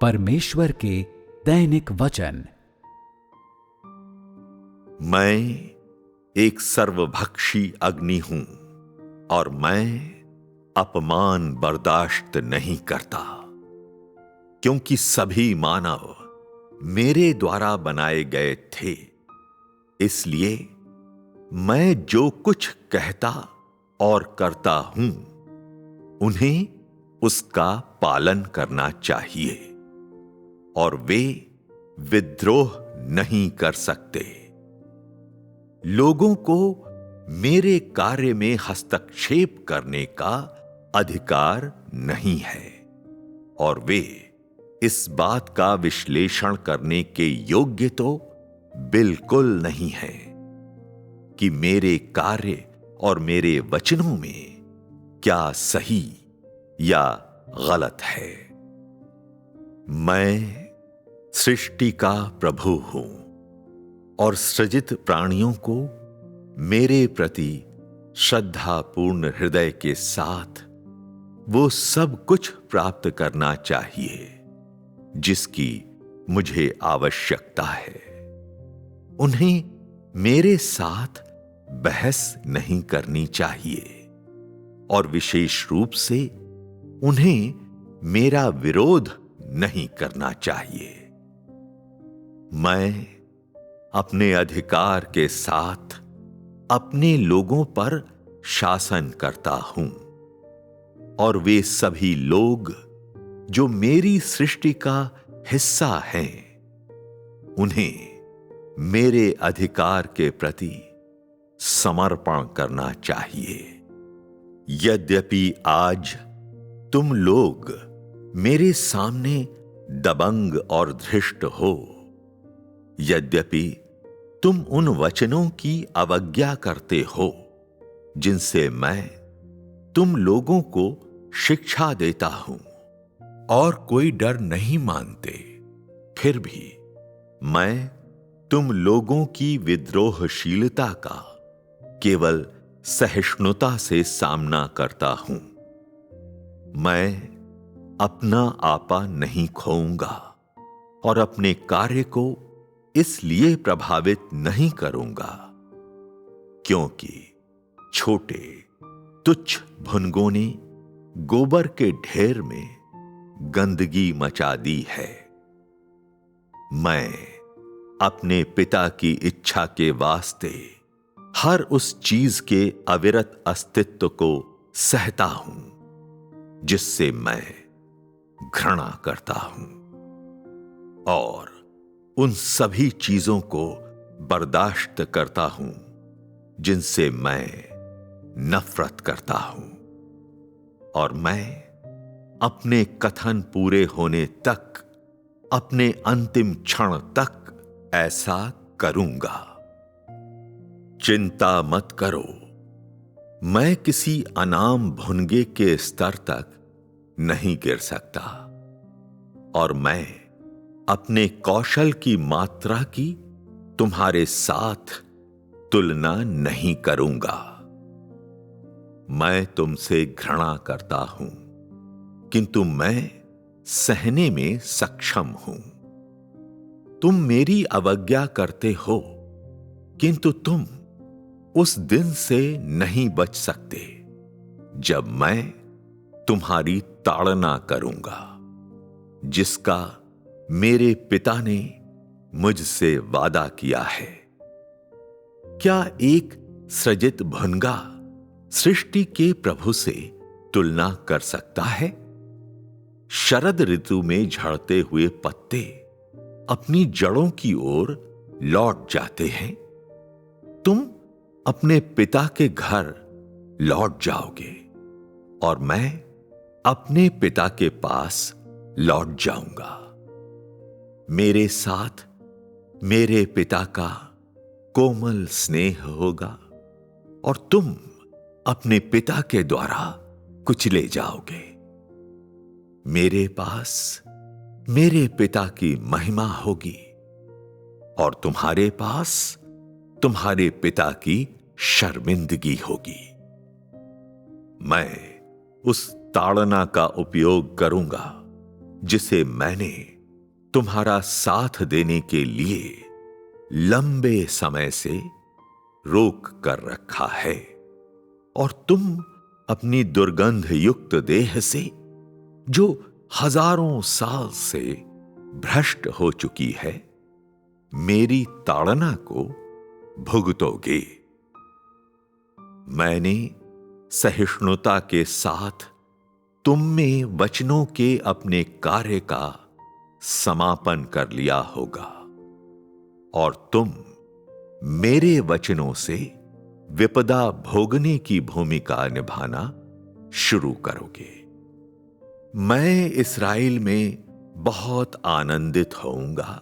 परमेश्वर के दैनिक वचन। मैं एक सर्वभक्षी अग्नि हूं और मैं अपमान बर्दाश्त नहीं करता, क्योंकि सभी मानव मेरे द्वारा बनाए गए थे। इसलिए मैं जो कुछ कहता और करता हूं, उन्हें उसका पालन करना चाहिए और वे विद्रोह नहीं कर सकते। लोगों को मेरे कार्य में हस्तक्षेप करने का अधिकार नहीं है और वे इस बात का विश्लेषण करने के योग्य तो बिल्कुल नहीं है कि मेरे कार्य और मेरे वचनों में क्या सही या गलत है। मैं सृष्टि का प्रभु हूं और सृजित प्राणियों को मेरे प्रति श्रद्धापूर्ण हृदय के साथ वो सब कुछ प्राप्त करना चाहिए जिसकी मुझे आवश्यकता है। उन्हें मेरे साथ बहस नहीं करनी चाहिए और विशेष रूप से उन्हें मेरा विरोध नहीं करना चाहिए। मैं अपने अधिकार के साथ अपने लोगों पर शासन करता हूं और वे सभी लोग जो मेरी सृष्टि का हिस्सा हैं, उन्हें मेरे अधिकार के प्रति समर्पण करना चाहिए। यद्यपि आज तुम लोग मेरे सामने दबंग और धृष्ट हो, यद्यपि तुम उन वचनों की अवज्ञा करते हो जिनसे मैं तुम लोगों को शिक्षा देता हूं और कोई डर नहीं मानते, फिर भी मैं तुम लोगों की विद्रोहशीलता का केवल सहिष्णुता से सामना करता हूं। मैं अपना आपा नहीं खोऊंगा और अपने कार्य को इसलिए प्रभावित नहीं करूंगा क्योंकि छोटे तुच्छ भुनगों ने गोबर के ढेर में गंदगी मचा दी है। मैं अपने पिता की इच्छा के वास्ते हर उस चीज के अविरत अस्तित्व को सहता हूं जिससे मैं घृणा करता हूं और उन सभी चीजों को बर्दाश्त करता हूं जिनसे मैं नफरत करता हूं और मैं अपने कथन पूरे होने तक, अपने अंतिम क्षण तक ऐसा करूंगा। चिंता मत करो, मैं किसी अनाम भुनगे के स्तर तक नहीं गिर सकता और मैं अपने कौशल की मात्रा की तुम्हारे साथ तुलना नहीं करूंगा। मैं तुमसे घृणा करता हूं, किंतु मैं सहने में सक्षम हूं। तुम मेरी अवज्ञा करते हो, किंतु तुम उस दिन से नहीं बच सकते जब मैं तुम्हारी ताड़ना करूंगा, जिसका मेरे पिता ने मुझसे वादा किया है। क्या एक सृजित भुनगा सृष्टि के प्रभु से तुलना कर सकता है? शरद ऋतु में झड़ते हुए पत्ते अपनी जड़ों की ओर लौट जाते हैं। तुम अपने पिता के घर लौट जाओगे और मैं अपने पिता के पास लौट जाऊंगा। मेरे साथ मेरे पिता का कोमल स्नेह होगा और तुम अपने पिता के द्वारा कुचले जाओगे। मेरे पास मेरे पिता की महिमा होगी और तुम्हारे पास तुम्हारे पिता की शर्मिंदगी होगी। मैं उस ताड़ना का उपयोग करूंगा जिसे मैंने तुम्हारा साथ देने के लिए लंबे समय से रोक कर रखा है, और तुम अपनी दुर्गंध युक्त देह से, जो हजारों साल से भ्रष्ट हो चुकी है, मेरी ताड़ना को भुगतोगे। मैंने सहिष्णुता के साथ तुम में वचनों के अपने कार्य का समापन कर लिया होगा, और तुम मेरे वचनों से विपदा भोगने की भूमिका निभाना शुरू करोगे। मैं इस्राएल में बहुत आनंदित होऊंगा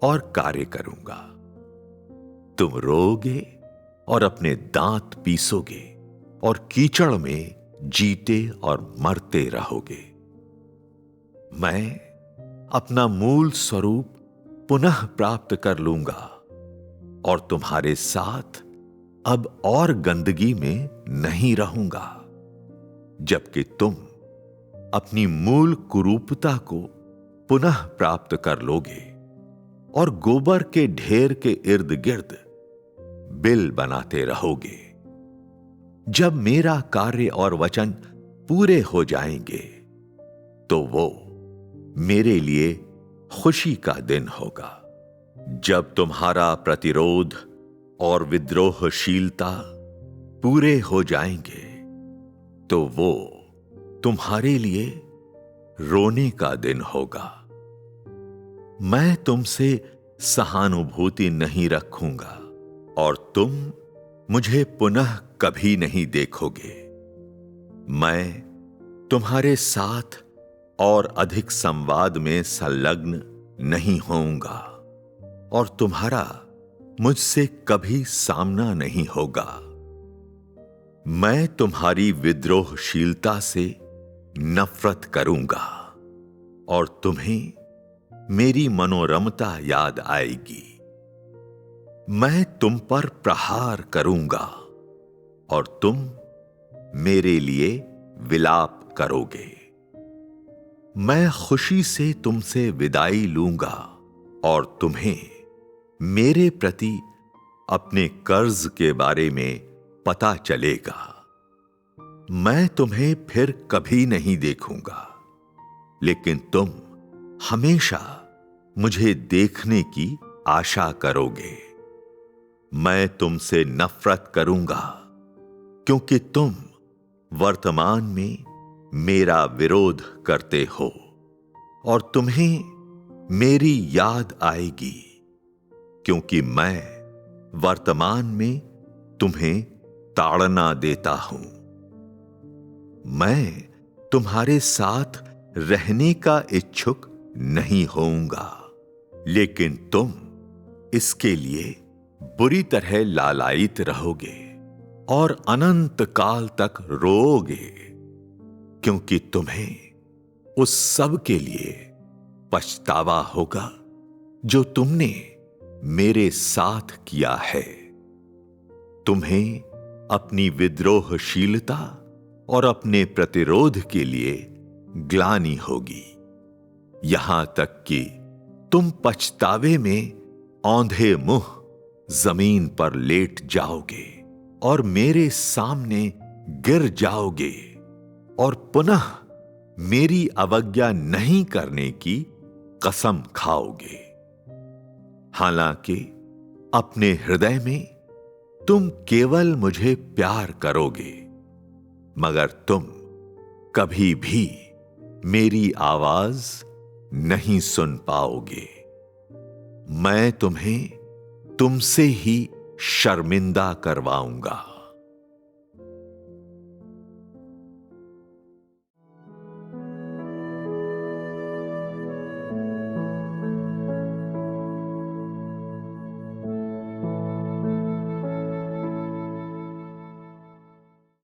और कार्य करूंगा। तुम रोओगे और अपने दांत पीसोगे और कीचड़ में जीते और मरते रहोगे। मैं अपना मूल स्वरूप पुनः प्राप्त कर लूंगा और तुम्हारे साथ अब और गंदगी में नहीं रहूंगा, जबकि तुम अपनी मूल कुरूपता को पुनः प्राप्त कर लोगे और गोबर के ढेर के इर्द गिर्द बिल बनाते रहोगे। जब मेरा कार्य और वचन पूरे हो जाएंगे, तो वो मेरे लिए खुशी का दिन होगा। जब तुम्हारा प्रतिरोध और विद्रोहशीलता पूरे हो जाएंगे, तो वो तुम्हारे लिए रोने का दिन होगा। मैं तुमसे सहानुभूति नहीं रखूंगा और तुम मुझे पुनः कभी नहीं देखोगे। मैं तुम्हारे साथ और अधिक संवाद में संलग्न नहीं होऊंगा और तुम्हारा मुझसे कभी सामना नहीं होगा। मैं तुम्हारी विद्रोहशीलता से नफरत करूंगा और तुम्हें मेरी मनोरमता याद आएगी। मैं तुम पर प्रहार करूंगा और तुम मेरे लिए विलाप करोगे। मैं खुशी से तुमसे विदाई लूंगा और तुम्हें मेरे प्रति अपने कर्ज के बारे में पता चलेगा। मैं तुम्हें फिर कभी नहीं देखूंगा, लेकिन तुम हमेशा मुझे देखने की आशा करोगे। मैं तुमसे नफरत करूंगा, क्योंकि तुम वर्तमान में मेरा विरोध करते हो और तुम्हें मेरी याद आएगी, क्योंकि मैं वर्तमान में तुम्हें ताड़ना देता हूं। मैं तुम्हारे साथ रहने का इच्छुक नहीं होऊंगा, लेकिन तुम इसके लिए बुरी तरह लालायित रहोगे और अनंत काल तक रोओगे, क्योंकि तुम्हें उस सब के लिए पछतावा होगा जो तुमने मेरे साथ किया है। तुम्हें अपनी विद्रोहशीलता और अपने प्रतिरोध के लिए ग्लानि होगी, यहां तक कि तुम पछतावे में औंधे मुंह जमीन पर लेट जाओगे और मेरे सामने गिर जाओगे और पुनः मेरी अवज्ञा नहीं करने की कसम खाओगे। हालांकि अपने हृदय में तुम केवल मुझे प्यार करोगे, मगर तुम कभी भी मेरी आवाज नहीं सुन पाओगे। मैं तुम्हें तुमसे ही शर्मिंदा करवाऊंगा।